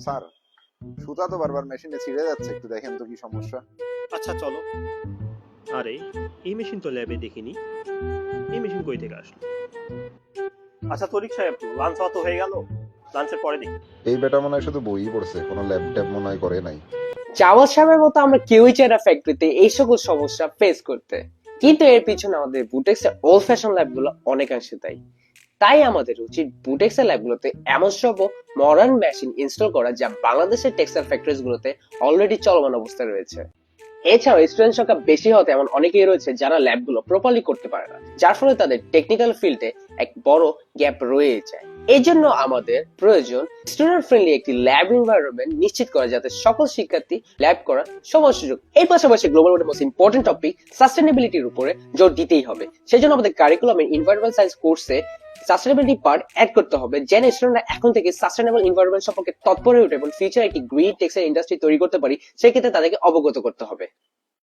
Sir, সুতা তো বারবার মেশিনে ছিঁড়ে যাচ্ছে, একটু দেখেন তো কি সমস্যা। আচ্ছা চলো। আরে, এই মেশিন তো ল্যাবে দেখিনি। এই মেশিন কই থেকে আসলো? আচ্ছা তরিক সাহেব, লাঞ্চ হওয়া তো হয়ে গেল, লাঞ্চের পরে দেখি। এই বেটা মনে হয় শুধু বই পড়ছে, কোনো ল্যাব ট্যাব মনে হয় করে নাই। জাওয়াদ সাহেবের মতো আমরা কেউই চাই না ফ্যাক্টরিতে এই সকল সমস্যা ফেস করতে, কিন্তু এর পিছনে আমাদের বুটেক্সের ওল্ড ফ্যাশন ল্যাবগুলো অনেকাংশে দায়ী। তাই আমাদের উচিত বুটেক্সের ল্যাবগুলোতে এমন সব মডার্ন মেশিন ইনস্টল করা যা বাংলাদেশের টেক্সটাইল ফ্যাক্টরিজ গুলোতে অলরেডি চলমান অবস্থায় রয়েছে। এছাড়াও স্টুডেন্ট সংখ্যা বেশি হতে এমন অনেকেই রয়েছে যারা ল্যাবগুলো প্রপারলি করতে পারে না, যার ফলে তাদের টেকনিক্যাল ফিল্ডে এক বড় গ্যাপ রয়ে যায়। এই জন্য আমাদের প্রয়োজন স্টুডেন্ট ফ্রেন্ডলি একটি ল্যাব এনভায়রনমেন্ট নিশ্চিত করা, যাতে সকল শিক্ষার্থী ল্যাব করার সমান সুযোগ। এর পাশাপাশি গ্লোবাল ওয়ার্ল্ডের মোস্ট ইম্পর্টেন্ট টপিক সাস্টেনেবিলিটির উপরে জোর দিতেই হবে। সেজন্য আমাদের কারিকুলামে এনভায়রনমেন্টাল সায়েন্স কোর্সে সাস্টেনেবিলিটি পার্ট অ্যাড করতে হবে, যেন স্টুডেন্টরা এখন থেকে সাস্টেনেবল এনভায়রনমেন্ট সম্পর্কে তৎপর হয়ে ওঠে এবং ফিউচারে একটি গ্রিন টেক্সটাইল ইন্ডাস্ট্রি তৈরি করতে পারি, সেক্ষেত্রে তাদেরকে অবগত করতে হবে।